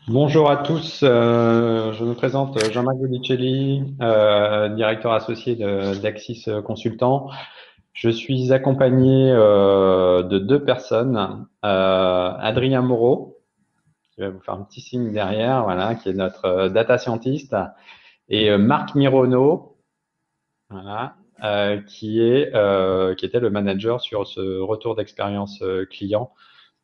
Bonjour à tous, je me présente Jean-Marc Bonicelli, directeur associé d'Axis Consultant. Je suis accompagné de deux personnes, Adrien Moreau, qui va vous faire un petit signe derrière, voilà, qui est notre data scientist, et Marc Mironneau, voilà, qui était le manager sur ce retour d'expérience client.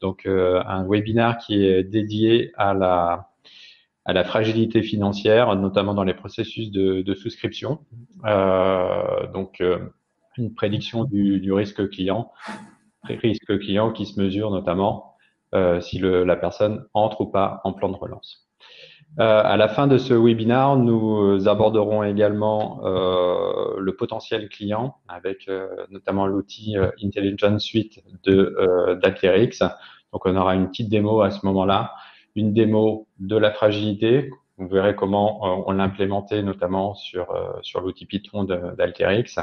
Donc un webinaire qui est dédié à la fragilité financière, notamment dans les processus de souscription. Donc, une prédiction du risque client qui se mesure notamment si la personne entre ou pas en plan de relance. À la fin de ce webinaire, nous aborderons également le potentiel client avec notamment l'outil Intelligence Suite d'Alterix. Donc, on aura une petite démo à ce moment-là, une démo de la fragilité. Vous verrez comment on l'a implémenté notamment sur l'outil Python d'Alterix,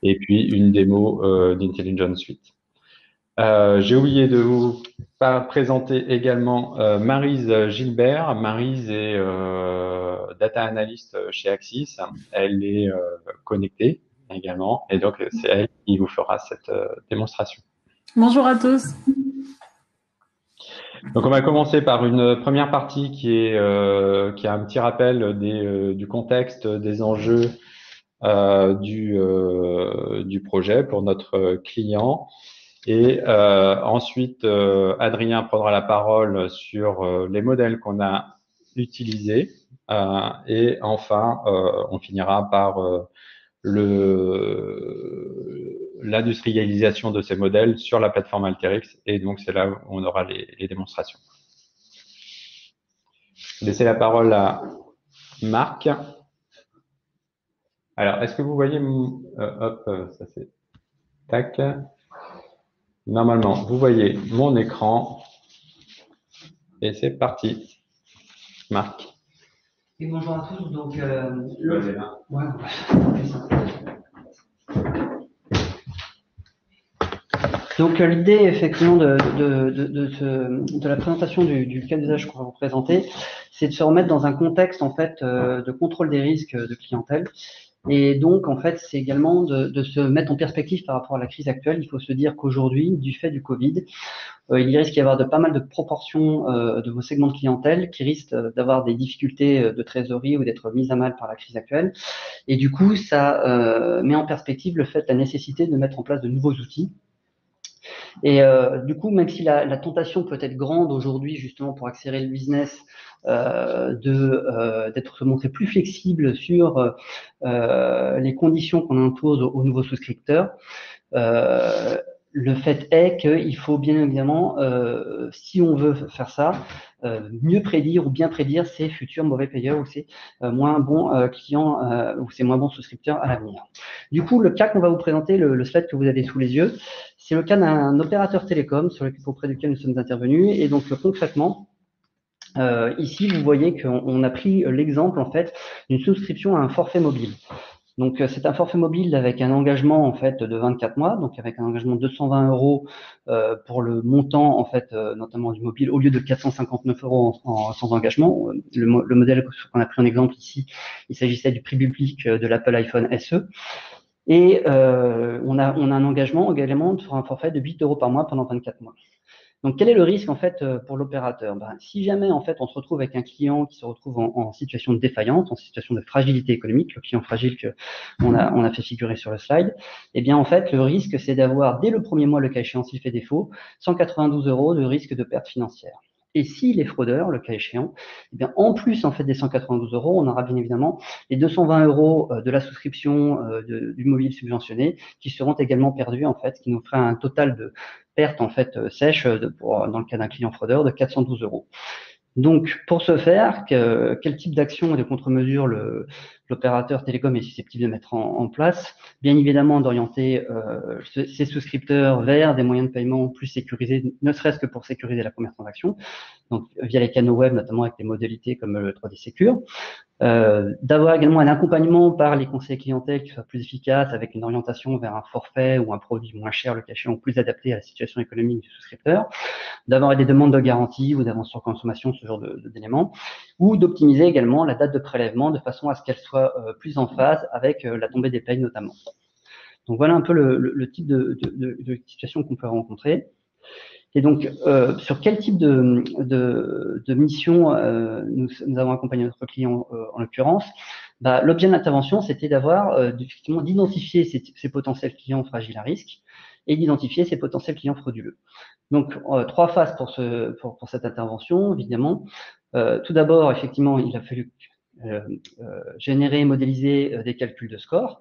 et puis une démo d'Intelligence Suite. J'ai oublié de vous présenter également Maryse Gilbert. Maryse est data analyst chez Axis. Elle est connectée également, et donc c'est elle qui vous fera cette démonstration. Bonjour à tous. Donc on va commencer par une première partie qui a un petit rappel du contexte, des enjeux du projet pour notre client. Et ensuite, Adrien prendra la parole sur les modèles qu'on a utilisés. Et enfin, on finira par l'industrialisation de ces modèles sur la plateforme Alteryx. Et donc, c'est là où on aura les démonstrations. Je vais laisser la parole à Marc. Alors, est-ce que vous voyez, ça c'est tac. Normalement, vous voyez mon écran. Et c'est parti. Marc. Et bonjour à tous. Donc, Donc l'idée effectivement de la présentation du cas d'usage qu'on va vous présenter, c'est de se remettre dans un contexte en fait de contrôle des risques de clientèle. Et donc en fait, c'est également de se mettre en perspective par rapport à la crise actuelle. Il faut se dire qu'aujourd'hui, du fait du Covid, il risque d'y avoir pas mal de proportions de vos segments de clientèle qui risquent d'avoir des difficultés de trésorerie ou d'être mises à mal par la crise actuelle. Et du coup, ça met en perspective le fait, la nécessité de mettre en place de nouveaux outils. Et du coup, même si la tentation peut être grande aujourd'hui, justement, pour accélérer le business, d'être se montrer plus flexible sur les conditions qu'on impose aux nouveaux souscripteurs, le fait est qu'il faut bien évidemment, si on veut faire ça, mieux prédire ou bien prédire ces futurs mauvais payeurs ou ces moins bons clients ou ces moins bons souscripteurs à l'avenir. Du coup, le cas qu'on va vous présenter, le slide que vous avez sous les yeux, c'est le cas d'un opérateur télécom auprès duquel nous sommes intervenus. Et donc concrètement, ici, vous voyez qu'on a pris l'exemple en fait d'une souscription à un forfait mobile. Donc c'est un forfait mobile avec un engagement en fait de 24 mois, donc avec un engagement de 220 euros pour le montant en fait notamment du mobile au lieu de 459 euros sans engagement. Le modèle qu'on a pris en exemple ici, il s'agissait du prix public de l'Apple iPhone SE. Et on a un engagement également sur un forfait de 8 euros par mois pendant 24 mois. Donc, quel est le risque en fait pour l'opérateur? Si jamais en fait on se retrouve avec un client qui se retrouve en situation de défaillance, en situation de fragilité économique, le client fragile que on a fait figurer sur le slide, eh bien en fait le risque c'est d'avoir dès le premier mois, le cas échéant s'il fait défaut, 192 euros de risque de perte financière. Et s'il est fraudeur, le cas échéant, eh bien en plus en fait des 192 euros, on aura bien évidemment les 220 euros de la souscription du mobile subventionné qui seront également perdus en fait, qui nous fera un total de perte en fait sèche dans le cas d'un client fraudeur de 412 euros. Donc, pour ce faire, quel type d'action et de contre-mesure l'opérateur télécom est susceptible de mettre en place. Bien évidemment, d'orienter ces souscripteurs vers des moyens de paiement plus sécurisés, ne serait-ce que pour sécuriser la première transaction, donc via les canaux web, notamment avec des modalités comme le 3D Secure. D'avoir également un accompagnement par les conseils clientèle qui soit plus efficace, avec une orientation vers un forfait ou un produit moins cher, le cas échéant, plus adapté à la situation économique du souscripteur, d'avoir des demandes de garantie ou d'avance sur consommation, ce genre d'éléments, ou d'optimiser également la date de prélèvement de façon à ce qu'elle soit plus en phase avec la tombée des payes notamment. Donc voilà un peu le type de situation qu'on peut rencontrer. Et donc, sur quel type de mission nous avons accompagné notre client en l'occurrence? L'objet de l'intervention, c'était d'avoir effectivement d'identifier ces potentiels clients fragiles à risque et d'identifier ces potentiels clients frauduleux. Donc, 3 phases pour cette intervention, évidemment. Tout d'abord, effectivement, il a fallu générer et modéliser des calculs de score.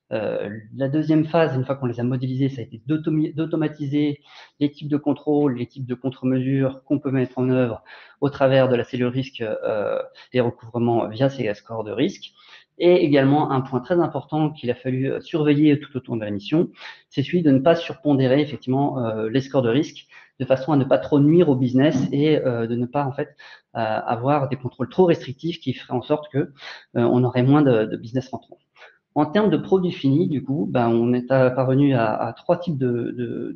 La deuxième phase, une fois qu'on les a modélisés, ça a été d'automatiser les types de contrôle, les types de contre-mesures qu'on peut mettre en œuvre au travers de la cellule risque et recouvrement via ces scores de risque. Et également, un point très important qu'il a fallu surveiller tout autour de la mission, c'est celui de ne pas surpondérer effectivement les scores de risque de façon à ne pas trop nuire au business et de ne pas en fait avoir des contrôles trop restrictifs qui feraient en sorte que on aurait moins de business rentrant. En termes de produits finis, du coup, on est parvenu à 3 types de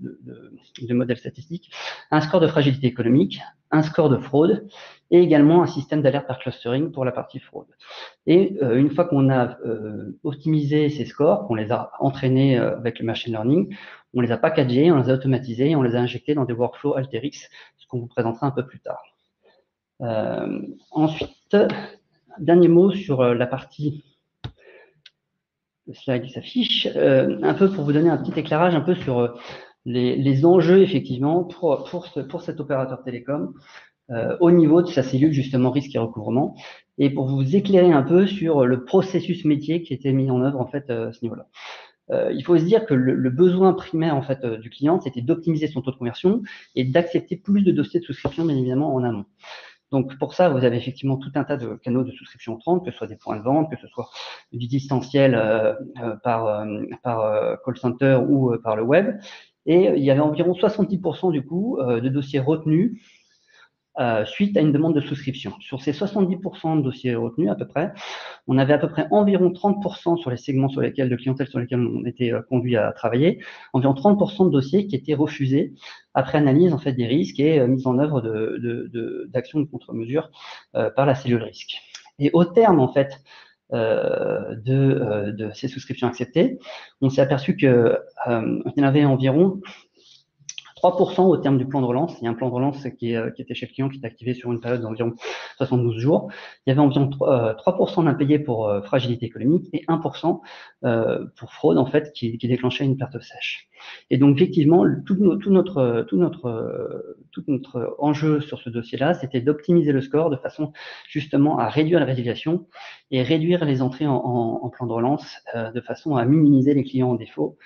modèles statistiques. Un score de fragilité économique, un score de fraude et également un système d'alerte par clustering pour la partie fraude. Et une fois qu'on a optimisé ces scores, qu'on les a entraînés avec le machine learning, on les a packagés, on les a automatisés et on les a injectés dans des workflows Alteryx, ce qu'on vous présentera un peu plus tard. Ensuite, dernier mot sur la partie le slide qui s'affiche, un peu pour vous donner un petit éclairage un peu sur les enjeux effectivement pour cet opérateur télécom au niveau de sa cellule justement risque et recouvrement, et pour vous éclairer un peu sur le processus métier qui était mis en œuvre en fait à ce niveau-là. Il faut se dire que le besoin primaire en fait du client, c'était d'optimiser son taux de conversion et d'accepter plus de dossiers de souscription bien évidemment en amont. Donc pour ça, vous avez effectivement tout un tas de canaux de souscription entrante, que ce soit des points de vente, que ce soit du distanciel par call center ou par le web. Et il y avait environ 70% du coup de dossiers retenus suite à une demande de souscription. Sur ces 70% de dossiers retenus à peu près, on avait à peu près environ 30% sur les segments de clientèle sur lesquels on était conduit à travailler, environ 30% de dossiers qui étaient refusés après analyse en fait des risques et mise en œuvre d'actions de contre-mesure par la cellule risque. Et au terme en fait de ces souscriptions acceptées, on s'est aperçu que il y en avait environ 3% au terme du plan de relance. Il y a un plan de relance qui était chez le client, qui était activé sur une période d'environ 72 jours. Il y avait environ 3% d'impayés pour fragilité économique et 1% pour fraude, en fait, qui déclenchait une perte sèche. Et donc, effectivement, tout notre enjeu sur ce dossier-là, c'était d'optimiser le score de façon justement à réduire la résiliation et réduire les entrées en plan de relance de façon à minimiser les clients en défaut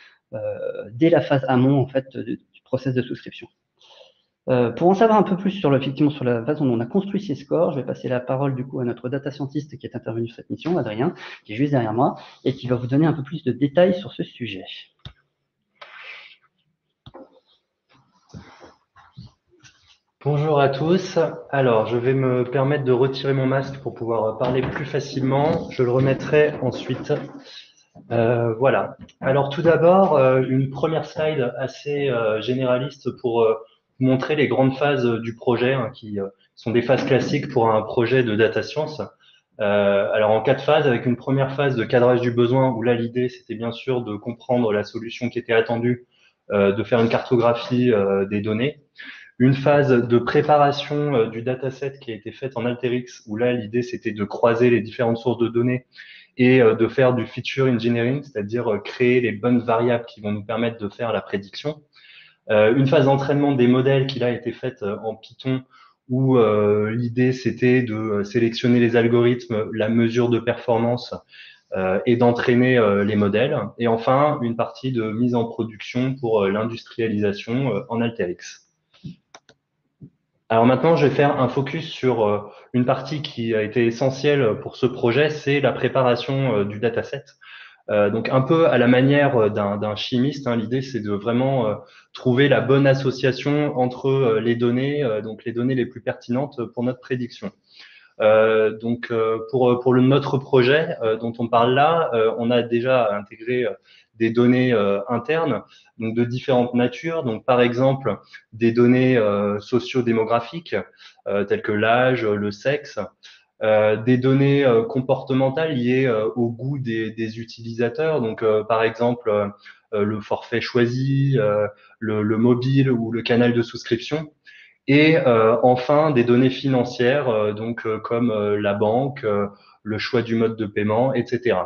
dès la phase amont, en fait, du process de souscription. Pour en savoir un peu plus effectivement sur la façon dont on a construit ces scores, je vais passer la parole du coup à notre data scientist qui est intervenu sur cette mission, Adrien, qui est juste derrière moi et qui va vous donner un peu plus de détails sur ce sujet. Bonjour à tous. Alors, je vais me permettre de retirer mon masque pour pouvoir parler plus facilement. Je le remettrai ensuite. Voilà. Alors, tout d'abord, une première slide assez généraliste pour montrer les grandes phases du projet, qui sont des phases classiques pour un projet de data science. Alors, en 4 phases, avec une première phase de cadrage du besoin, où là, l'idée, c'était bien sûr de comprendre la solution qui était attendue, de faire une cartographie des données. Une phase de préparation du dataset qui a été faite en Alteryx, où là, l'idée, c'était de croiser les différentes sources de données et de faire du feature engineering, c'est-à-dire créer les bonnes variables qui vont nous permettre de faire la prédiction. Une phase d'entraînement des modèles qui là a été faite en Python, où l'idée, c'était de sélectionner les algorithmes, la mesure de performance et d'entraîner les modèles. Et enfin, une partie de mise en production pour l'industrialisation en Alteryx. Alors maintenant, je vais faire un focus sur une partie qui a été essentielle pour ce projet, c'est la préparation du dataset. Donc un peu à la manière d'un chimiste, hein, l'idée c'est de vraiment trouver la bonne association entre les données, donc les données les plus pertinentes pour notre prédiction. Pour notre projet dont on parle là, on a déjà intégré des données internes, donc de différentes natures. Donc par exemple des données sociodémographiques telles que l'âge, le sexe, des données comportementales liées au goût des utilisateurs. Donc par exemple le forfait choisi, le mobile ou le canal de souscription. Et enfin, des données financières, comme la banque, le choix du mode de paiement, etc.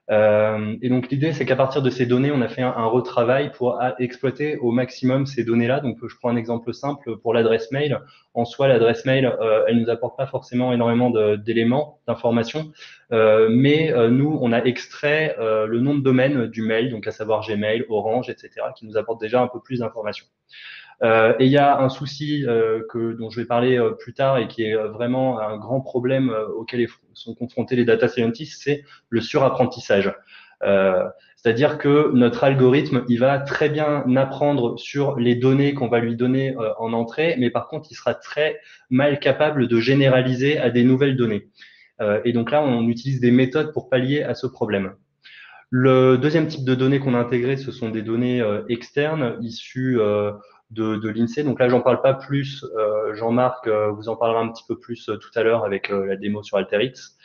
Et donc l'idée, c'est qu'à partir de ces données, on a fait un retravail pour exploiter au maximum ces données-là. Donc je prends un exemple simple pour l'adresse mail. En soi, l'adresse mail, elle nous apporte pas forcément énormément d'éléments, d'informations, mais nous, on a extrait le nom de domaine du mail, donc à savoir Gmail, Orange, etc., qui nous apporte déjà un peu plus d'informations. Et il y a un souci dont je vais parler plus tard et qui est vraiment un grand problème auquel sont confrontés les data scientists, c'est le surapprentissage. C'est-à-dire que notre algorithme, il va très bien apprendre sur les données qu'on va lui donner en entrée, mais par contre, il sera très mal capable de généraliser à des nouvelles données. Et donc là, on utilise des méthodes pour pallier à ce problème. Le deuxième type de données qu'on a intégré, ce sont des données externes issues de l'INSEE. Donc là, j'en parle pas plus. Jean-Marc vous en parlera un petit peu plus tout à l'heure avec la démo sur Alteryx.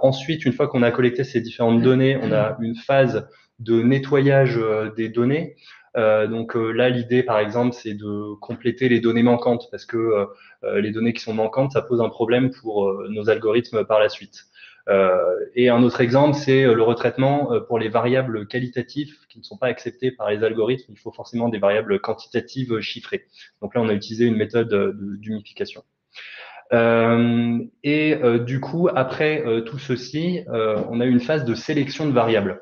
Ensuite, une fois qu'on a collecté ces différentes données, on a une phase de nettoyage des données. Là, l'idée, par exemple, c'est de compléter les données manquantes parce que les données qui sont manquantes, ça pose un problème pour nos algorithmes par la suite. Et un autre exemple, c'est le retraitement pour les variables qualitatives qui ne sont pas acceptées par les algorithmes. Il faut forcément des variables quantitatives chiffrées. Donc là, on a utilisé une méthode d'humification. Du coup, après tout ceci, on a eu une phase de sélection de variables.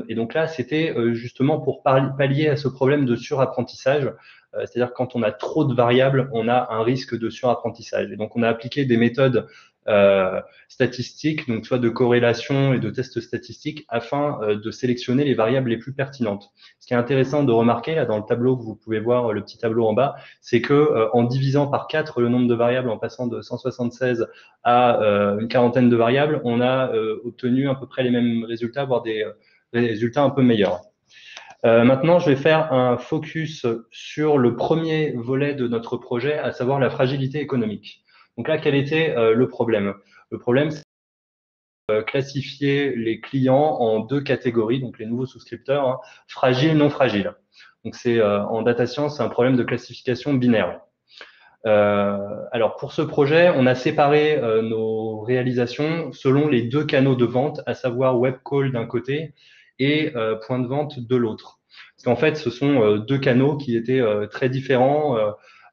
Et donc là, c'était justement pour pallier à ce problème de surapprentissage. C'est-à-dire quand on a trop de variables, on a un risque de surapprentissage. Et donc on a appliqué des méthodes statistiques, donc soit de corrélation et de tests statistiques, afin de sélectionner les variables les plus pertinentes. Ce qui est intéressant de remarquer là dans le tableau que vous pouvez voir, le petit tableau en bas, c'est que en divisant par 4 le nombre de variables, en passant de 176 à une quarantaine de variables, on a obtenu à peu près les mêmes résultats, voire des résultats un peu meilleurs. Maintenant, je vais faire un focus sur le premier volet de notre projet, à savoir la fragilité économique. Donc là, quel était le problème? Le problème, c'est classifier les clients en deux catégories, donc les nouveaux souscripteurs, hein, fragiles, non fragiles. Donc c'est en data science, c'est un problème de classification binaire. Alors pour ce projet, on a séparé nos réalisations selon les deux canaux de vente, à savoir web call d'un côté et point de vente de l'autre. Parce qu'en fait, ce sont deux canaux qui étaient très différents,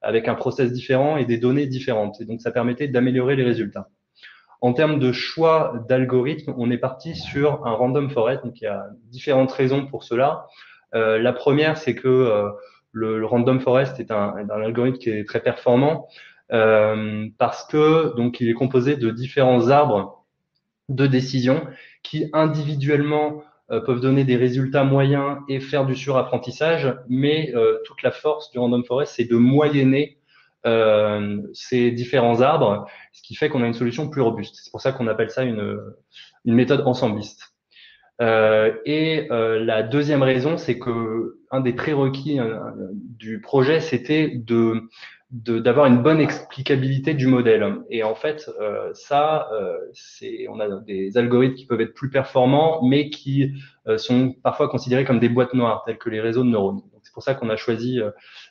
avec un process différent et des données différentes. Et donc, ça permettait d'améliorer les résultats. En termes de choix d'algorithme, on est parti sur un random forest. Donc, il y a différentes raisons pour cela. La première, c'est que le random forest est un algorithme qui est très performant parce que donc il est composé de différents arbres de décision qui individuellement peuvent donner des résultats moyens et faire du surapprentissage, mais toute la force du random forest, c'est de moyenner ces différents arbres, ce qui fait qu'on a une solution plus robuste. C'est pour ça qu'on appelle ça une méthode ensembliste. La deuxième raison, c'est que un des prérequis du projet, c'était d'avoir une bonne explicabilité du modèle. Et en fait, on a des algorithmes qui peuvent être plus performants, mais qui sont parfois considérés comme des boîtes noires, telles que les réseaux de neurones. Donc, c'est pour ça qu'on a choisi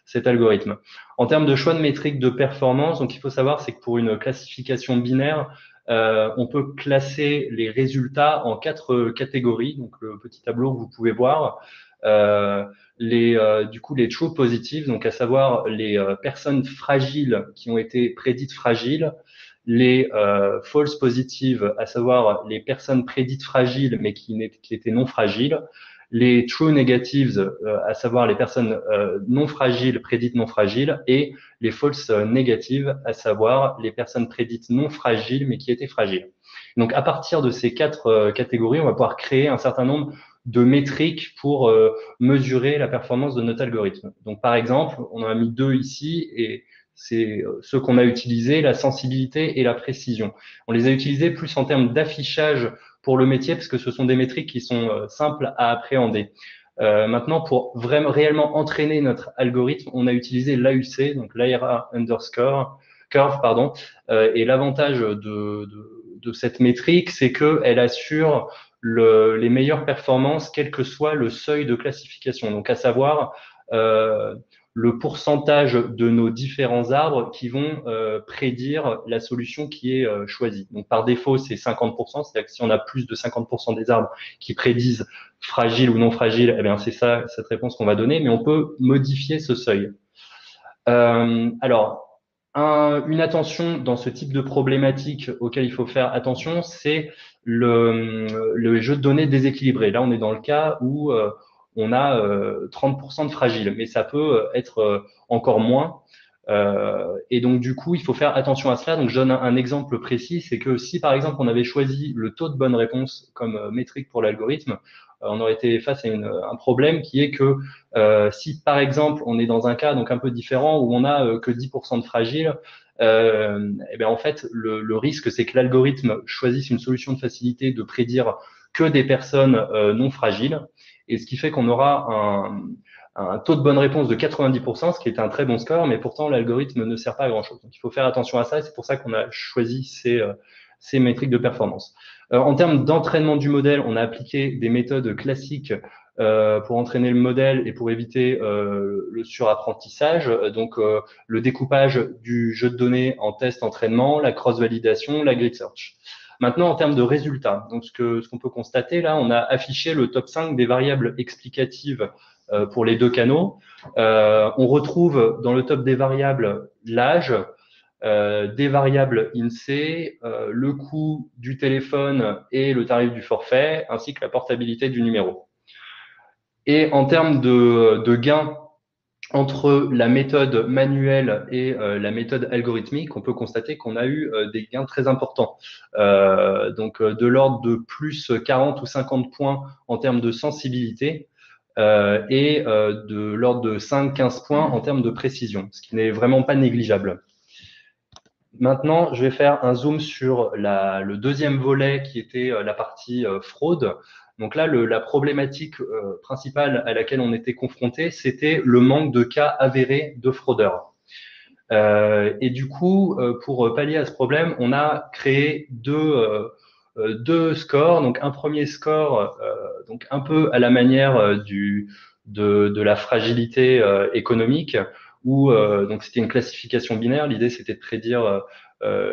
cet algorithme. En termes de choix de métriques de performance, donc il faut savoir, c'est que pour une classification binaire, on peut classer les résultats en 4 catégories. Donc le petit tableau que vous pouvez voir, du coup les true positives, donc à savoir les personnes fragiles qui ont été prédites fragiles, les false positives, à savoir les personnes prédites fragiles mais qui étaient non fragiles, les true negatives, à savoir les personnes non fragiles, prédites non fragiles, et les false negatives, à savoir les personnes prédites non fragiles, mais qui étaient fragiles. Donc, à partir de ces 4 catégories, on va pouvoir créer un certain nombre de métriques pour mesurer la performance de notre algorithme. Donc, par exemple, on en a mis 2 ici, et c'est ceux qu'on a utilisés, la sensibilité et la précision. On les a utilisés plus en termes d'affichage pour le métier, parce que ce sont des métriques qui sont simples à appréhender. Maintenant, pour vraiment réellement entraîner notre algorithme, on a utilisé l'AUC, donc l'ARA underscore curve, pardon. Et l'avantage de cette métrique, c'est qu'elle assure les meilleures performances, quel que soit le seuil de classification. Donc, à savoir le pourcentage de nos différents arbres qui vont prédire la solution qui est choisie. Donc, par défaut, c'est 50%, c'est-à-dire que si on a plus de 50% des arbres qui prédisent fragile ou non fragile, eh bien, c'est ça, cette réponse qu'on va donner, mais on peut modifier ce seuil. Alors, une attention dans ce type de problématique auquel il faut faire attention, c'est le jeu de données déséquilibré. Là, on est dans le cas où on a 30% de fragile, mais ça peut être encore moins. Et donc, du coup, il faut faire attention à cela. Donc, je donne un exemple précis, c'est que si, par exemple, on avait choisi le taux de bonne réponse comme métrique pour l'algorithme, on aurait été face à un problème qui est que si, par exemple, on est dans un cas donc un peu différent où on a que 10% de fragile, et bien en fait, le risque, c'est que l'algorithme choisisse une solution de facilité de prédire que des personnes non fragiles, et ce qui fait qu'on aura un taux de bonne réponse de 90%, ce qui est un très bon score, mais pourtant l'algorithme ne sert pas à grand-chose. Donc il faut faire attention à ça, et c'est pour ça qu'on a choisi ces métriques de performance. En termes d'entraînement du modèle, on a appliqué des méthodes classiques pour entraîner le modèle et pour éviter le surapprentissage. Donc, le découpage du jeu de données en test entraînement, la cross-validation, la grid search. Maintenant, en termes de résultats, donc ce qu'on peut constater là, on a affiché le top 5 des variables explicatives pour les 2 canaux. On retrouve dans le top des variables l'âge, des variables INSEE, le coût du téléphone et le tarif du forfait, ainsi que la portabilité du numéro. Et en termes de gains entre la méthode manuelle et la méthode algorithmique, on peut constater qu'on a eu des gains très importants. Donc, de l'ordre de plus 40 ou 50 points en termes de sensibilité et de l'ordre de 5-15 points en termes de précision, ce qui n'est vraiment pas négligeable. Maintenant, je vais faire un zoom sur le deuxième volet qui était la partie fraude. Donc là, la problématique principale à laquelle on était confronté, c'était le manque de cas avérés de fraudeurs. Et du coup, pour pallier à ce problème, on a créé deux scores. Donc un premier score, donc un peu à la manière de la fragilité économique, où donc c'était une classification binaire. L'idée, c'était de prédire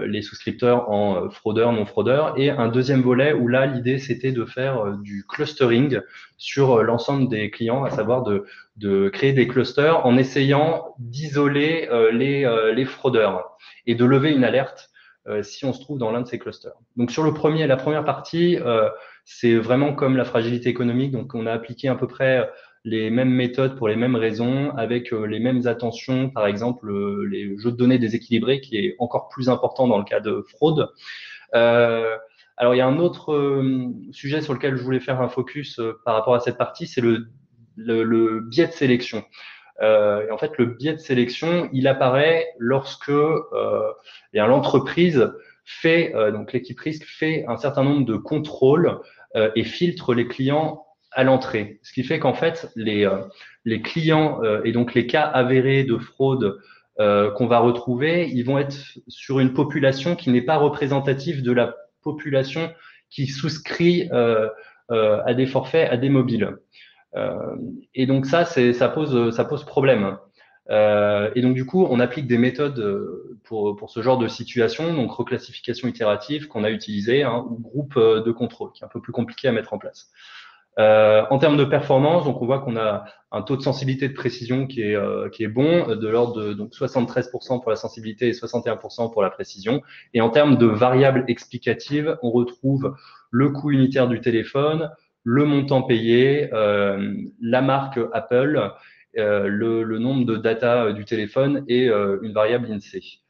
les souscripteurs en fraudeurs, non fraudeurs, et un deuxième volet où là, l'idée, c'était de faire du clustering sur l'ensemble des clients, à savoir de créer des clusters en essayant d'isoler les fraudeurs et de lever une alerte si on se trouve dans l'un de ces clusters. Donc sur la première partie, c'est vraiment comme la fragilité économique, donc on a appliqué à peu près les mêmes méthodes pour les mêmes raisons, avec les mêmes attentions, par exemple les jeux de données déséquilibrés, qui est encore plus important dans le cas de fraude. Alors il y a un autre sujet sur lequel je voulais faire un focus par rapport à cette partie, c'est le biais de sélection. Et en fait, le biais de sélection, il apparaît lorsque l'entreprise fait, donc l'équipe risque fait un certain nombre de contrôles et filtre les clients à l'entrée. Ce qui fait qu'en fait, les clients et donc les cas avérés de fraude qu'on va retrouver, ils vont être sur une population qui n'est pas représentative de la population qui souscrit à des forfaits, à des mobiles. Et donc ça pose problème. Et donc du coup, on applique des méthodes pour ce genre de situation, donc reclassification itérative qu'on a utilisée, ou groupe de contrôle, qui est un peu plus compliqué à mettre en place. En termes de performance, donc on voit qu'on a un taux de sensibilité de précision qui est bon, de l'ordre de donc 73% pour la sensibilité et 61% pour la précision. Et en termes de variables explicatives, on retrouve le coût unitaire du téléphone, le montant payé, la marque Apple, le nombre de data du téléphone et une variable INSEE.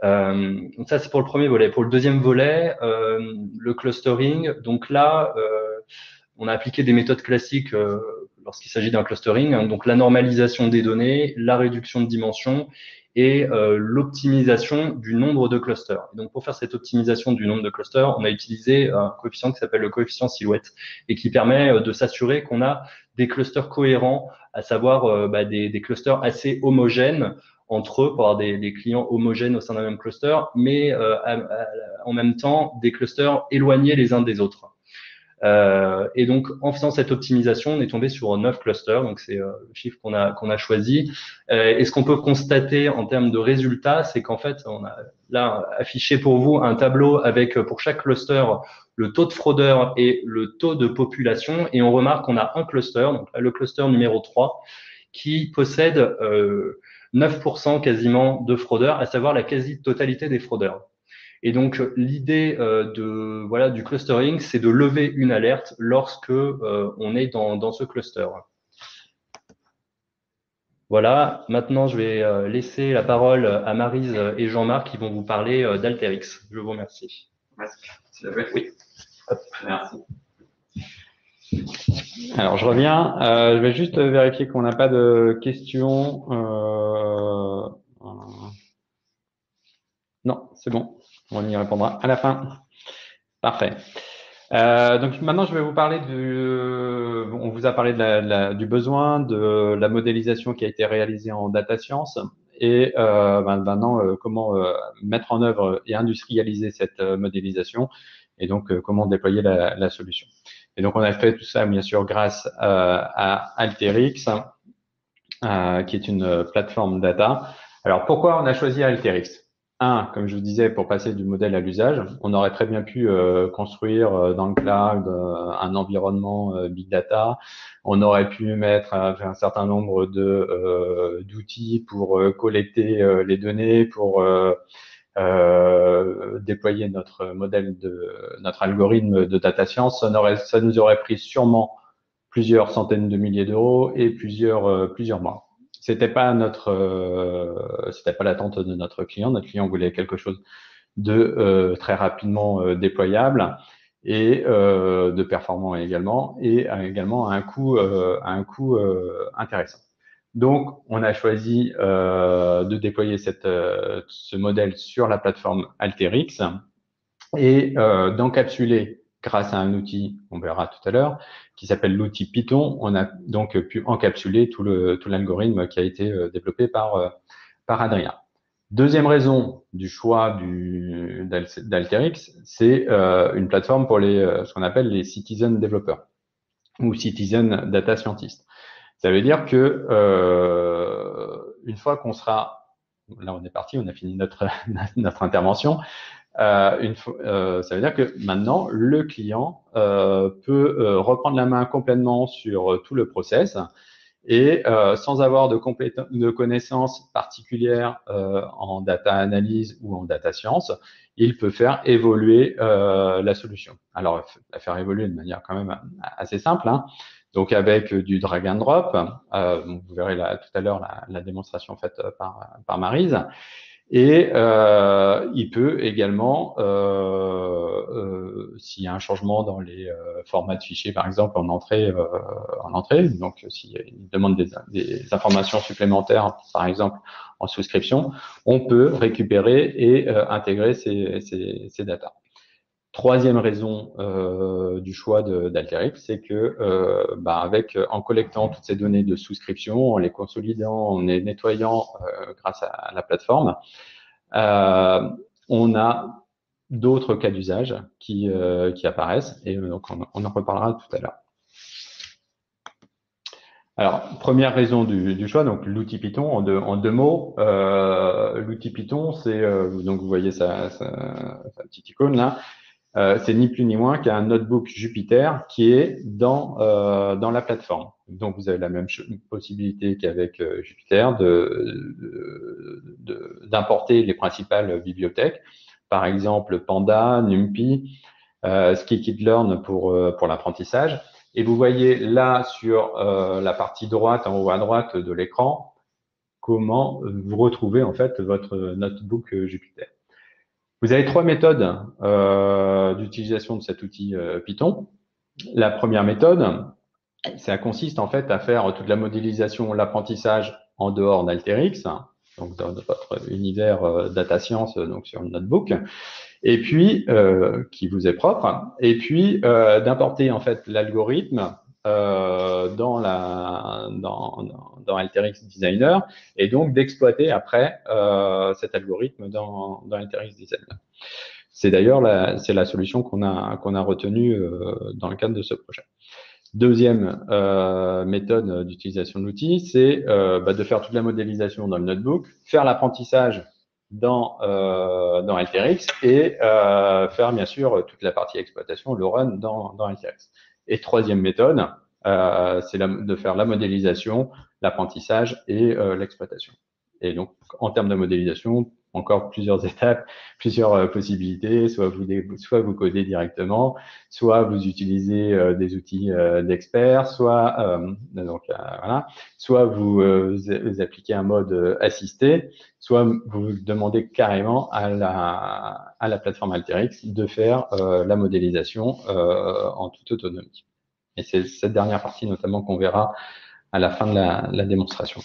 Donc ça, c'est pour le premier volet. Pour le deuxième volet, le clustering, donc là, on a appliqué des méthodes classiques lorsqu'il s'agit d'un clustering, hein, donc la normalisation des données, la réduction de dimensions et l'optimisation du nombre de clusters. Et donc pour faire cette optimisation du nombre de clusters, on a utilisé un coefficient qui s'appelle le coefficient silhouette et qui permet de s'assurer qu'on a des clusters cohérents, à savoir des clusters assez homogènes entre eux pour avoir des clients homogènes au sein d'un même cluster, mais en même temps des clusters éloignés les uns des autres. Et donc, en faisant cette optimisation, on est tombé sur 9 clusters, donc c'est le chiffre qu'on a choisi. Et ce qu'on peut constater en termes de résultats, c'est qu'en fait, on a là affiché pour vous un tableau avec pour chaque cluster le taux de fraudeurs et le taux de population. Et on remarque qu'on a un cluster, donc là, le cluster numéro 3, qui possède 9% quasiment de fraudeurs, à savoir la quasi-totalité des fraudeurs. Et donc, l'idée du clustering, c'est de lever une alerte lorsque on est dans ce cluster. Voilà, maintenant, je vais laisser la parole à Maryse et Jean-Marc qui vont vous parler d'Alterix. Je vous remercie. Merci. Oui. Hop, merci. Alors, je reviens. Je vais juste vérifier qu'on n'a pas de questions. Non, c'est bon. On y répondra à la fin. Parfait. Donc maintenant, je vais vous parler on vous a parlé du besoin, de la modélisation qui a été réalisée en data science et maintenant comment mettre en œuvre et industrialiser cette modélisation et donc comment déployer la solution. Et donc on a fait tout ça bien sûr grâce à Alteryx, qui est une plateforme data. Alors pourquoi on a choisi Alteryx? Comme je vous disais, pour passer du modèle à l'usage, on aurait très bien pu construire dans le cloud un environnement big data. On aurait pu mettre un certain nombre d'outils pour collecter les données, pour déployer notre notre algorithme de data science. Ça nous aurait pris sûrement plusieurs centaines de milliers d'euros et plusieurs mois. C'était pas l'attente de notre client. Notre client voulait quelque chose de très rapidement déployable et de performant également, et également à un coût intéressant. Donc, on a choisi de déployer ce modèle sur la plateforme Alteryx et d'encapsuler grâce à un outil, on verra tout à l'heure, qui s'appelle l'outil Python. On a donc pu encapsuler tout l'algorithme qui a été développé par Adrien. Deuxième raison du choix d'Alteryx, c'est une plateforme pour ce qu'on appelle les citizen developers ou citizen data scientists. Ça veut dire que une fois qu'on sera, là on est parti, on a fini notre intervention. Ça veut dire que maintenant, le client peut reprendre la main complètement sur tout le process et sans avoir de connaissances particulières en data analyse ou en data science, il peut faire évoluer la solution. Alors, la faire évoluer de manière quand même assez simple, hein. Donc, avec du drag and drop, vous verrez tout à l'heure la démonstration faite par Maryse. Et il peut également, s'il y a un changement dans les formats de fichiers, par exemple en entrée, donc s'il demande des informations supplémentaires, par exemple en souscription, on peut récupérer et intégrer ces datas. Troisième raison du choix d'Alteryx, c'est que en collectant toutes ces données de souscription, en les consolidant, en les nettoyant grâce à la plateforme, on a d'autres cas d'usage qui apparaissent et donc on en reparlera tout à l'heure. Alors, première raison du choix, donc l'outil Python en deux mots. L'outil Python, c'est donc vous voyez sa petite icône là. C'est ni plus ni moins qu'un notebook Jupyter qui est dans la plateforme. Donc, vous avez la même possibilité qu'avec Jupyter d'importer les principales bibliothèques. Par exemple, Panda, NumPy, Scikit-learn pour l'apprentissage. Et vous voyez là sur la partie droite, en haut à droite de l'écran, comment vous retrouvez en fait votre notebook Jupyter. Vous avez 3 méthodes d'utilisation de cet outil Python. La première méthode, ça consiste en fait à faire toute la modélisation, l'apprentissage en dehors d'Alterix, donc dans votre univers data science, donc sur le notebook, et puis qui vous est propre, et puis d'importer en fait l'algorithme dans Alteryx Designer, et donc d'exploiter après cet algorithme dans Alteryx Designer. C'est d'ailleurs la solution qu'on a retenue dans le cadre de ce projet. Deuxième méthode d'utilisation de l'outil, c'est de faire toute la modélisation dans le notebook, faire l'apprentissage dans Alteryx et faire bien sûr toute la partie exploitation, le run dans Alteryx. Et troisième méthode, c'est de faire la modélisation, l'apprentissage et l'exploitation. Et donc, en termes de modélisation, encore plusieurs étapes, plusieurs possibilités. Soit vous codez directement, soit vous utilisez des outils d'experts, soit voilà, soit vous appliquez un mode assisté, soit vous demandez carrément à la plateforme Alteryx de faire la modélisation en toute autonomie. Et c'est cette dernière partie notamment qu'on verra à la fin de la démonstration.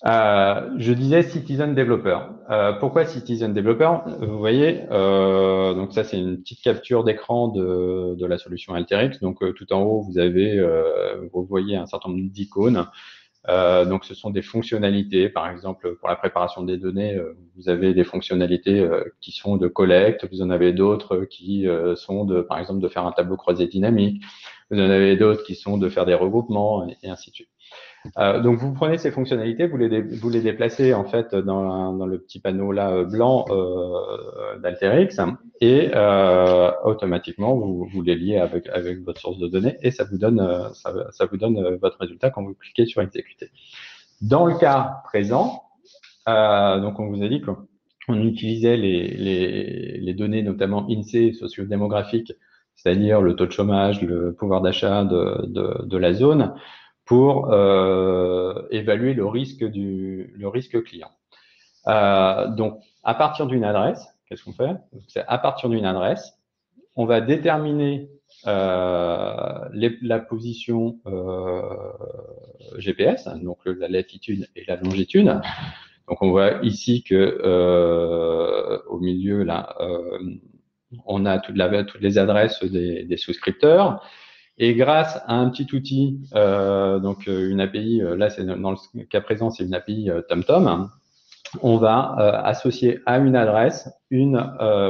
Je disais Citizen Developer. Pourquoi Citizen Developer? Vous voyez, donc ça c'est une petite capture d'écran de la solution Alteryx. Donc tout en haut, vous voyez un certain nombre d'icônes. Donc ce sont des fonctionnalités. Par exemple, pour la préparation des données, vous avez des fonctionnalités qui sont de collecte. Vous en avez d'autres qui sont par exemple, de faire un tableau croisé dynamique. Vous en avez d'autres qui sont de faire des regroupements et ainsi de suite. Donc vous prenez ces fonctionnalités, vous les déplacez en fait dans le petit panneau là blanc d'Alterix et automatiquement vous les liez avec votre source de données et ça vous donne votre résultat quand vous cliquez sur exécuter. Dans le cas présent, donc on vous a dit qu'on utilisait les données notamment INSEE sociodémographiques, c'est-à-dire le taux de chômage, le pouvoir d'achat de la zone, pour évaluer le risque client. Donc, à partir d'une adresse, qu'est-ce qu'on fait? C'est à partir d'une adresse, on va déterminer la position GPS, donc la latitude et la longitude. Donc, on voit ici que au milieu là, on a toutes les adresses des souscripteurs. Et grâce à un petit outil, donc une API, là c'est dans le cas présent, c'est une API TomTom, on va associer à une adresse une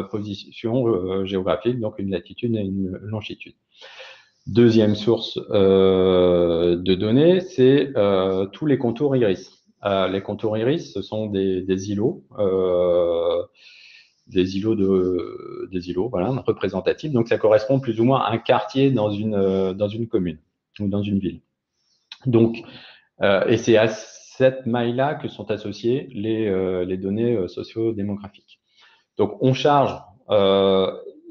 position géographique, donc une latitude et une longitude. Deuxième source de données, c'est tous les contours iris. Les contours iris, ce sont des îlots. Des îlots voilà, représentatifs. Donc, ça correspond plus ou moins à un quartier dans une commune ou dans une ville. Donc, et c'est à cette maille-là que sont associées les données socio-démographiques. Donc, on charge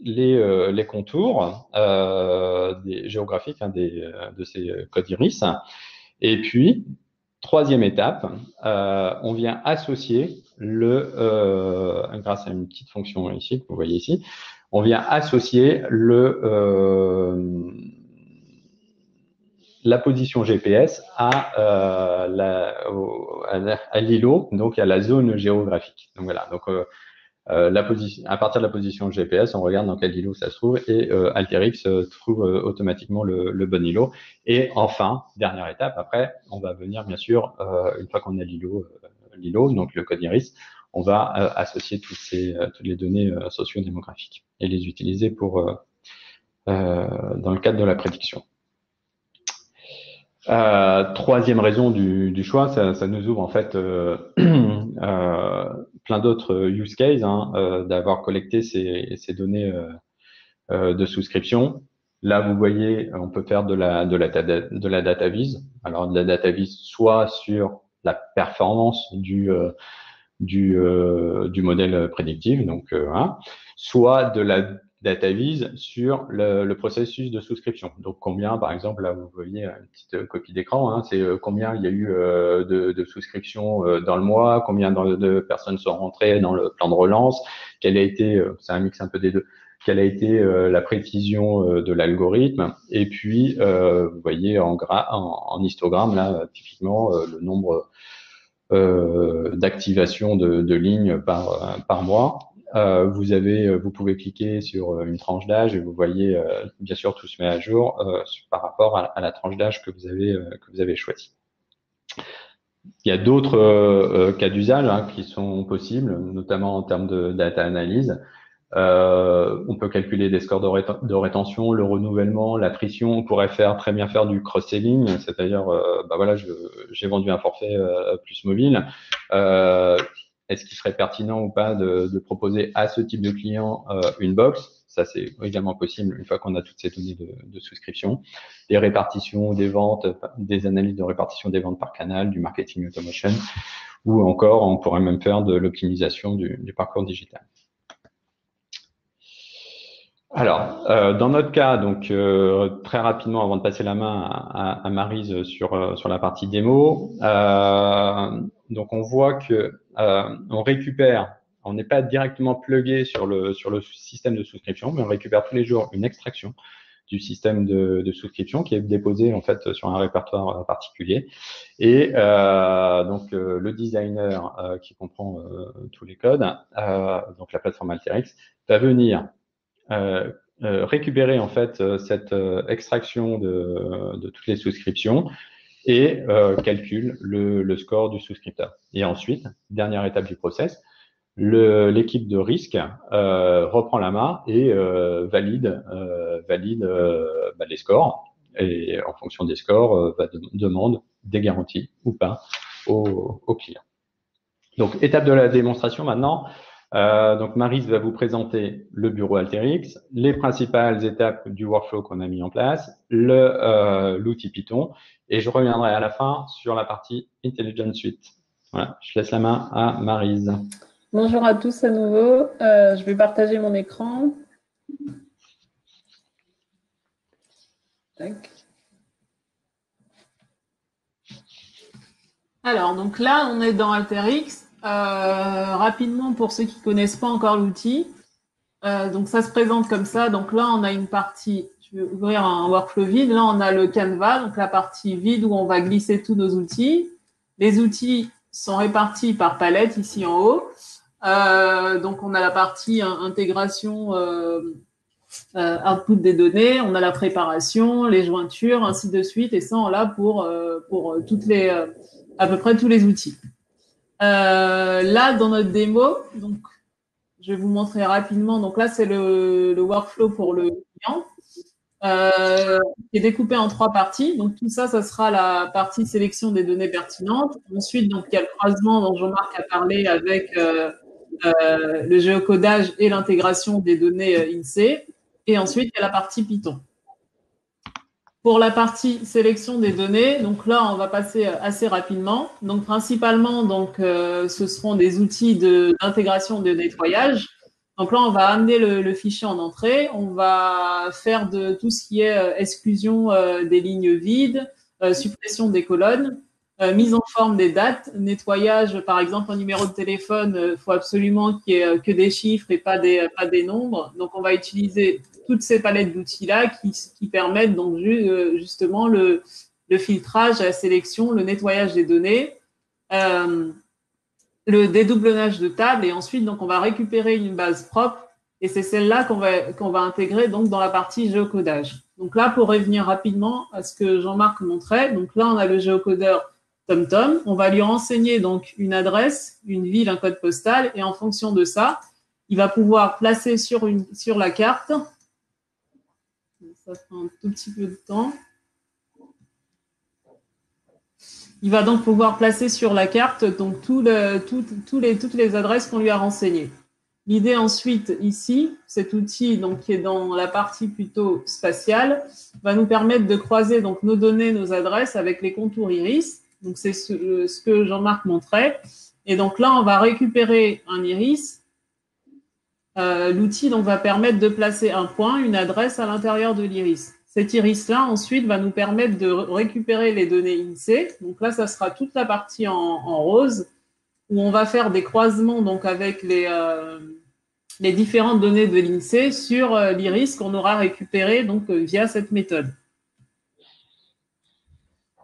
les contours géographiques de ces codes iris. Et puis, troisième étape, on vient associer grâce à une petite fonction ici que vous voyez ici, on vient associer la position GPS à l'îlot, donc à la zone géographique. Donc voilà. Donc à partir de la position GPS, on regarde dans quel îlot ça se trouve et Alteryx trouve automatiquement le bon îlot. Et enfin, dernière étape, après, on va venir bien sûr, une fois qu'on a l'îlot, donc le code iris, on va associer toutes les données socio-démographiques et les utiliser dans le cadre de la prédiction. Troisième raison du choix, ça nous ouvre en fait plein d'autres use cases, d'avoir collecté ces données de souscription. Là, vous voyez, on peut faire de la data vis. Alors, de la data vis soit sur la performance du modèle prédictif, donc soit de la DataVis sur le processus de souscription. Donc, combien, par exemple, là, vous voyez une petite copie d'écran, hein, c'est combien il y a eu de souscriptions dans le mois, combien de personnes sont rentrées dans le plan de relance, quelle a été, c'est un mix un peu des deux, quelle a été la précision de l'algorithme, et puis, vous voyez en histogramme, là, typiquement, le nombre d'activation de lignes par mois. Vous pouvez cliquer sur une tranche d'âge et vous voyez, bien sûr, tout se met à jour par rapport à la tranche d'âge que vous avez choisie. Il y a d'autres cas d'usage hein, qui sont possibles, notamment en termes de data analyse. On peut calculer des scores de rétention, le renouvellement, l'attrition. On pourrait très bien faire du cross-selling, c'est-à-dire, bah voilà, j'ai vendu un forfait plus mobile. Est-ce qu'il serait pertinent ou pas de proposer à ce type de client une box? Ça, c'est également possible une fois qu'on a toutes ces données de souscription. Des répartitions des ventes, des analyses de répartition des ventes par canal, du marketing automation, ou encore, on pourrait même faire de l'optimisation du parcours digital. Alors, dans notre cas, donc très rapidement, avant de passer la main à Maryse sur la partie démo, donc on voit que on récupère, on n'est pas directement plugué sur le système de souscription, mais on récupère tous les jours une extraction du système de souscription qui est déposé en fait sur un répertoire particulier. Et donc le designer qui comprend tous les codes, donc la plateforme Alteryx, va venir récupérer en fait cette extraction de toutes les souscriptions et calcule le score du souscripteur. Et ensuite, dernière étape du process, l'équipe de risque reprend la main et valide les scores. Et en fonction des scores, demande des garanties ou pas au client. Donc, étape de la démonstration maintenant. Donc, Maryse va vous présenter le bureau Alteryx, les principales étapes du workflow qu'on a mis en place, l'outil Python, et je reviendrai à la fin sur la partie Intelligent Suite. Voilà, je laisse la main à Maryse. Bonjour à tous à nouveau. Je vais partager mon écran. Tac. Alors, donc là, on est dans Alteryx. Rapidement, pour ceux qui ne connaissent pas encore l'outil, donc ça se présente comme ça. Donc là, on a une partie, je vais ouvrir un workflow vide. Là, on a le canevas, donc la partie vide où on va glisser tous nos outils. Les outils sont répartis par palette ici en haut. Donc, on a la partie intégration, output des données, on a la préparation, les jointures, ainsi de suite. Et ça, on l'a pour toutes les, à peu près tous les outils. Là, dans notre démo, donc, je vais vous montrer rapidement. Donc là, c'est le workflow pour le client qui est découpé en 3 parties. Donc tout ça, ça sera la partie sélection des données pertinentes. Ensuite, donc il y a le croisement dont Jean-Marc a parlé avec le géocodage et l'intégration des données INSEE. Et ensuite, il y a la partie Python. Pour la partie sélection des données, donc là, on va passer assez rapidement. Donc, principalement, donc, ce seront des outils d'intégration de nettoyage. Donc là, on va amener le fichier en entrée. On va faire de tout ce qui est exclusion des lignes vides, suppression des colonnes, mise en forme des dates, nettoyage, par exemple, un numéro de téléphone, il faut absolument qu'il n'y ait que des chiffres et pas des nombres. Donc, on va utiliser toutes ces palettes d'outils-là qui permettent donc justement le filtrage, la sélection, le nettoyage des données, le dédoublonnage de tables, et ensuite, donc, on va récupérer une base propre, et c'est celle-là qu'on va intégrer donc dans la partie géocodage. Donc là, pour revenir rapidement à ce que Jean-Marc montrait, donc là, on a le géocodeur TomTom. On va lui renseigner donc une adresse, une ville, un code postal, et en fonction de ça, il va pouvoir placer sur la carte. Ça prend un tout petit peu de temps. Il va donc pouvoir placer sur la carte donc toutes les adresses qu'on lui a renseignées. L'idée ensuite ici, cet outil donc qui est dans la partie plutôt spatiale, va nous permettre de croiser donc nos données, nos adresses avec les contours iris. Donc c'est ce que Jean-Marc montrait. Et donc là, on va récupérer un iris l'outil va permettre de placer un point, une adresse à l'intérieur de l'iris. Cet iris-là, ensuite, va nous permettre de récupérer les données INSEE. Donc là, ça sera toute la partie en rose, où on va faire des croisements avec les différentes données de l'INSEE sur l'iris qu'on aura récupéré via cette méthode.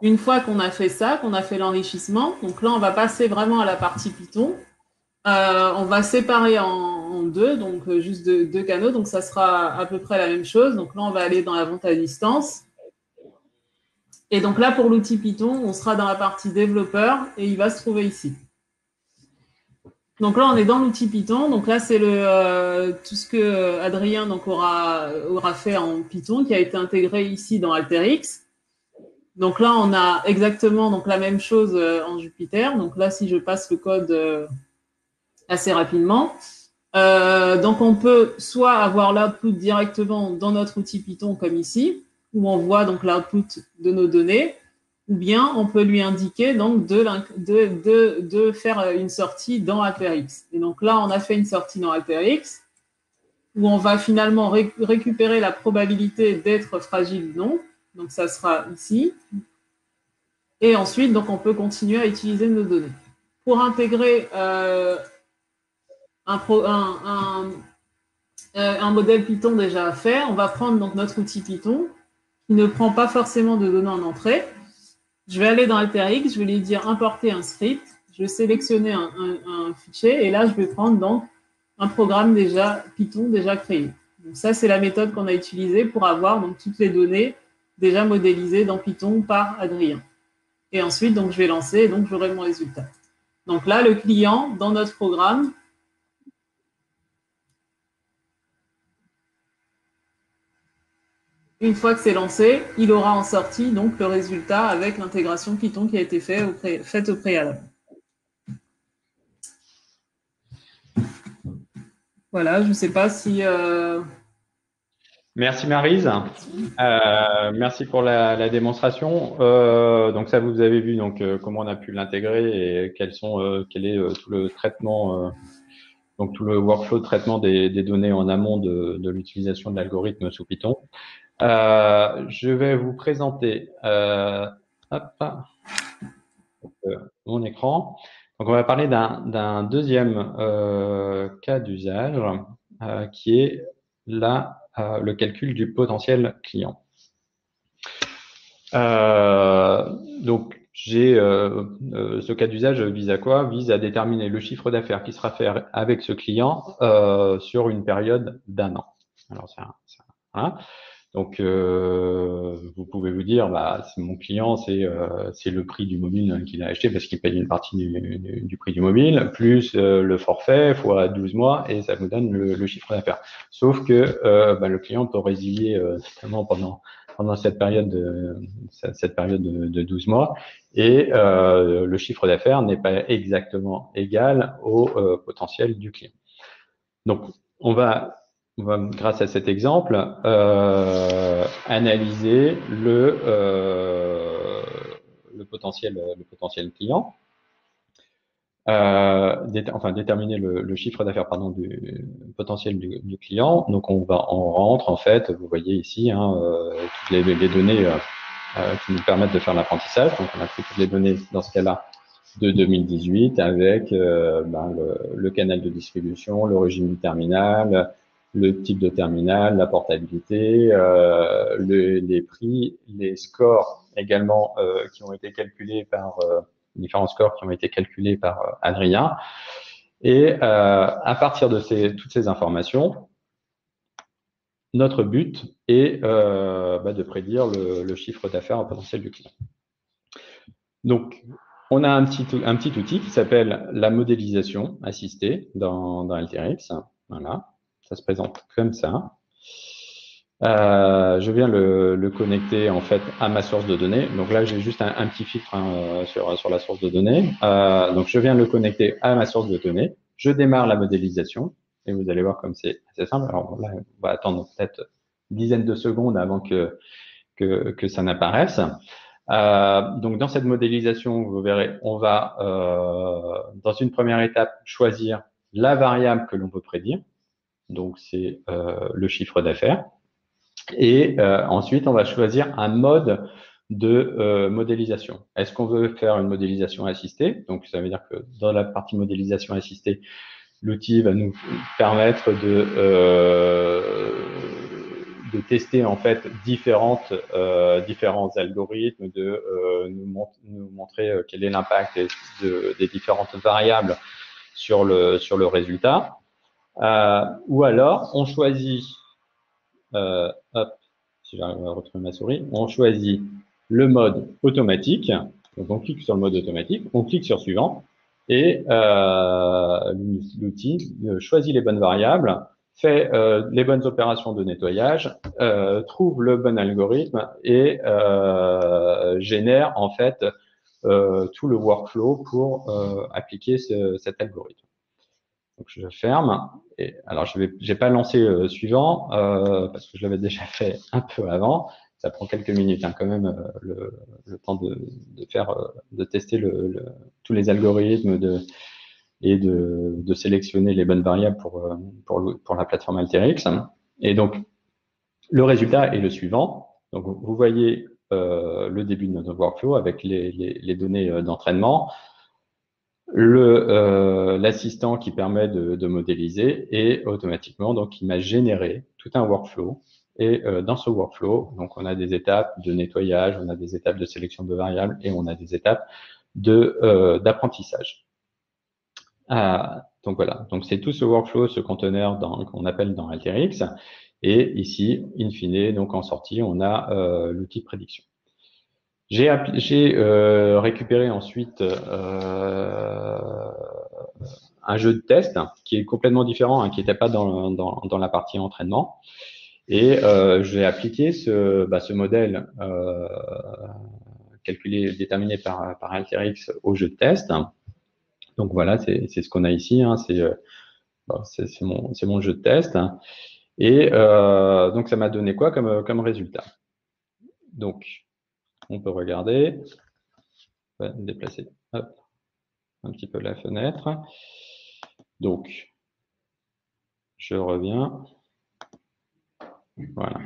Une fois qu'on a fait ça, qu'on a fait l'enrichissement, donc là, on va passer vraiment à la partie Python. On va séparer en deux, donc juste deux canaux, donc ça sera à peu près la même chose. Donc là, on va aller dans la vente à distance. Et donc là, pour l'outil Python, on sera dans la partie développeur et il va se trouver ici. Donc là, on est dans l'outil Python. Donc là, c'est tout ce que Adrien aura fait en Python qui a été intégré ici dans Alteryx. Donc là, on a exactement la même chose en Jupyter. Donc là, si je passe le code assez rapidement, donc on peut soit avoir l'output directement dans notre outil Python comme ici, où on voit l'output de nos données, ou bien on peut lui indiquer de faire une sortie dans Alteryx. Et donc là, on a fait une sortie dans Alteryx, où on va finalement récupérer la probabilité d'être fragile ou non. Donc ça sera ici. Et ensuite, on peut continuer à utiliser nos données. Pour intégrer un modèle Python déjà fait, on va prendre notre outil Python qui ne prend pas forcément de données en entrée. Je vais aller dans Alteryx, je vais lui dire importer un script, je vais sélectionner un fichier et là, je vais prendre un programme Python déjà créé. Donc ça, c'est la méthode qu'on a utilisée pour avoir toutes les données déjà modélisées dans Python par Adrien. Et ensuite, je vais lancer et j'aurai mon résultat. Donc là, le client, dans notre programme, une fois que c'est lancé, il aura en sortie le résultat avec l'intégration Python qui a été faite au préalable. Voilà, je ne sais pas si… Merci Maryse. Merci pour la démonstration. Donc ça, vous avez vu comment on a pu l'intégrer et quel est tout le traitement, tout le workflow de traitement des données en amont de l'utilisation de l'algorithme sous Python. Je vais vous présenter mon écran. Donc on va parler d'un deuxième cas d'usage qui est le calcul du potentiel client. Donc, ce cas d'usage vise à quoi? Vise à déterminer le chiffre d'affaires qui sera fait avec ce client sur une période d'1 an. Alors, voilà. Donc, vous pouvez vous dire, c'est mon client, c'est le prix du mobile qu'il a acheté parce qu'il paye une partie du prix du mobile, plus le forfait fois 12 mois, et ça vous donne le chiffre d'affaires. Sauf que le client peut résilier notamment pendant cette période de 12 mois, et le chiffre d'affaires n'est pas exactement égal au potentiel du client. Donc, on va, grâce à cet exemple, analyser le potentiel client, déterminer le chiffre d'affaires du potentiel du client. Donc on rentre en fait, vous voyez ici toutes les données qui nous permettent de faire l'apprentissage. Donc on a pris toutes les données dans ce cas-là de 2018 avec le canal de distribution, l'origine du terminal, le type de terminal, la portabilité, les prix, les scores également qui ont été calculés par différents scores qui ont été calculés par Adrien. Et à partir de toutes ces informations, notre but est de prédire le chiffre d'affaires potentiel du client. Donc, on a un petit outil qui s'appelle la modélisation assistée dans Alteryx. Voilà, ça se présente comme ça. Je viens le connecter en fait à ma source de données. Donc là, j'ai juste un petit filtre sur la source de données. Donc je viens le connecter à ma source de données. Je démarre la modélisation et vous allez voir comme c'est assez simple. Alors là, on va attendre peut-être une dizaine de secondes avant que ça n'apparaisse. Donc dans cette modélisation, vous verrez, on va dans une première étape choisir la variable que l'on peut prédire. donc c'est le chiffre d'affaires. Et ensuite, on va choisir un mode de modélisation. Est-ce qu'on veut faire une modélisation assistée? Donc, ça veut dire que dans la partie modélisation assistée, l'outil va nous permettre de tester en fait différents algorithmes, de nous montrer quel est l'impact des différentes variables sur le résultat. Ou alors, on choisit, hop, si j'arrive à retrouver ma souris, on choisit le mode automatique. Donc, on clique sur le mode automatique, on clique sur suivant, et l'outil choisit les bonnes variables, fait les bonnes opérations de nettoyage, trouve le bon algorithme et génère en fait tout le workflow pour appliquer cet algorithme. Donc je ferme. Et alors j'ai pas lancé suivant parce que je l'avais déjà fait un peu avant. Ça prend quelques minutes quand même le temps de tester tous les algorithmes et de sélectionner les bonnes variables pour la plateforme Alteryx. Et donc le résultat est le suivant. Donc vous voyez le début de notre workflow avec les données d'entraînement. L'assistant qui permet de modéliser et automatiquement, donc, il m'a généré tout un workflow. Et dans ce workflow, donc, on a des étapes de nettoyage, on a des étapes de sélection de variables et on a des étapes d'apprentissage. Donc voilà, donc c'est tout ce workflow, ce conteneur qu'on appelle dans Alteryx. Et ici, in fine, donc en sortie, on a l'outil de prédiction. J'ai récupéré ensuite un jeu de test qui est complètement différent, qui n'était pas dans la partie entraînement. Et j'ai appliqué ce modèle calculé, déterminé par Alteryx au jeu de test. Donc voilà, c'est ce qu'on a ici. C'est mon jeu de test. Et donc ça m'a donné quoi comme résultat? Donc on peut regarder, on va déplacer hop, un petit peu la fenêtre. Donc, je reviens. Voilà.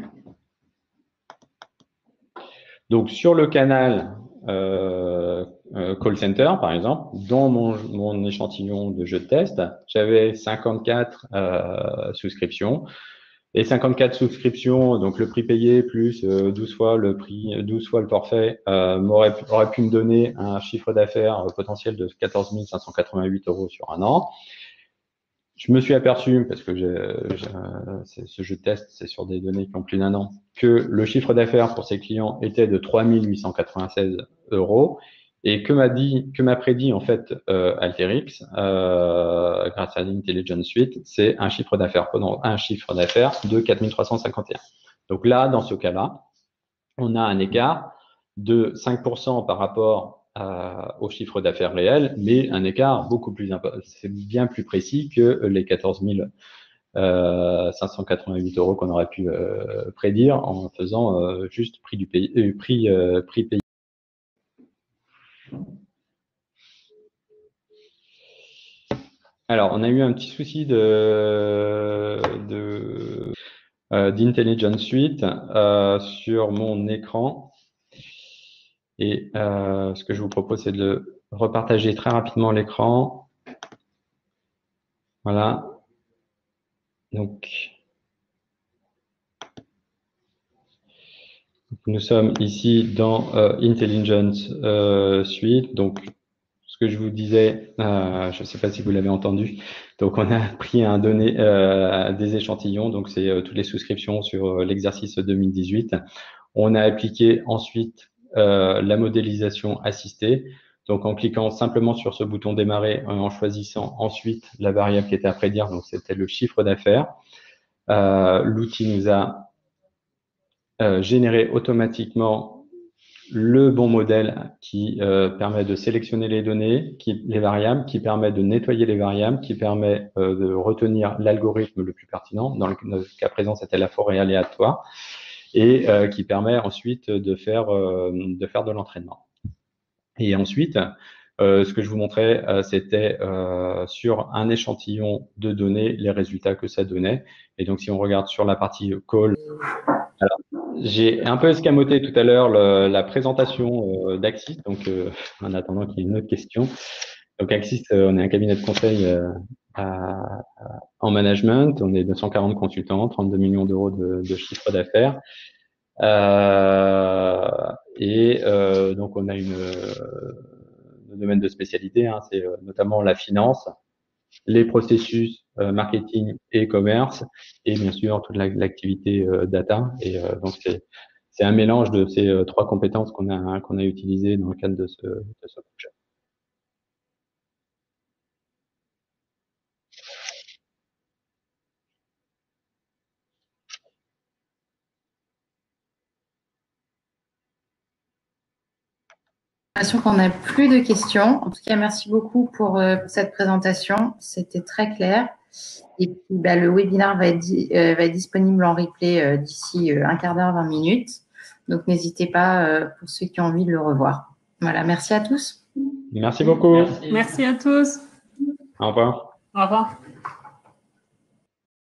Donc, sur le canal call center, par exemple, dans mon échantillon de jeu de test, j'avais 54 souscriptions. Et 54 souscriptions, donc le prix payé plus 12 fois le forfait, aurait pu me donner un chiffre d'affaires potentiel de 14 588 € sur un an. Je me suis aperçu, parce que ce jeu de test, c'est sur des données qui ont plus d'1 an, que le chiffre d'affaires pour ces clients était de 3 896 € et que m'a prédit en fait Alteryx grâce à l'Intelligence Suite, c'est un chiffre d'affaires de 4 351. Donc là, dans ce cas-là, on a un écart de 5% par rapport au chiffre d'affaires réel, mais un écart beaucoup plus important. C'est bien plus précis que les 14 588 € qu'on aurait pu prédire en faisant juste prix payé. Alors, on a eu un petit souci d'Intelligence Suite sur mon écran. Et ce que je vous propose, c'est de repartager très rapidement l'écran. Voilà. Donc, nous sommes ici dans Intelligence Suite. Donc, ce que je vous disais, je ne sais pas si vous l'avez entendu. Donc, on a pris des échantillons. Donc, c'est toutes les souscriptions sur l'exercice 2018. On a appliqué ensuite la modélisation assistée. Donc, en cliquant simplement sur ce bouton démarrer, en choisissant ensuite la variable qui était à prédire. Donc, c'était le chiffre d'affaires. L'outil nous a généré automatiquement le bon modèle qui permet de sélectionner les données, les variables, qui permet de nettoyer les variables, qui permet de retenir l'algorithme le plus pertinent. Dans le cas présent, c'était la forêt aléatoire, et qui permet ensuite de faire de l'entraînement. Et ensuite, Ce que je vous montrais, c'était sur un échantillon de données, les résultats que ça donnait. Et donc, si on regarde sur la partie call, alors, j'ai un peu escamoté tout à l'heure la présentation d'Axis, donc en attendant qu'il y ait une autre question. Donc, Axis, on est un cabinet de conseil en management. On est 240 consultants, 32 millions d'euros de chiffre d'affaires. Donc, on a le domaine de spécialité, hein, c'est notamment la finance, les processus marketing et commerce, et bien sûr toute l'activité data. Et donc c'est un mélange de ces trois compétences qu'on a utilisées dans le cadre de ce projet. L'impression qu'on n'a plus de questions. En tout cas, merci beaucoup pour cette présentation. C'était très clair. Et puis, le webinaire va être disponible en replay d'ici un quart d'heure, 20 minutes. Donc, n'hésitez pas pour ceux qui ont envie de le revoir. Voilà, merci à tous. Merci beaucoup. Merci à tous. Au revoir. Au revoir.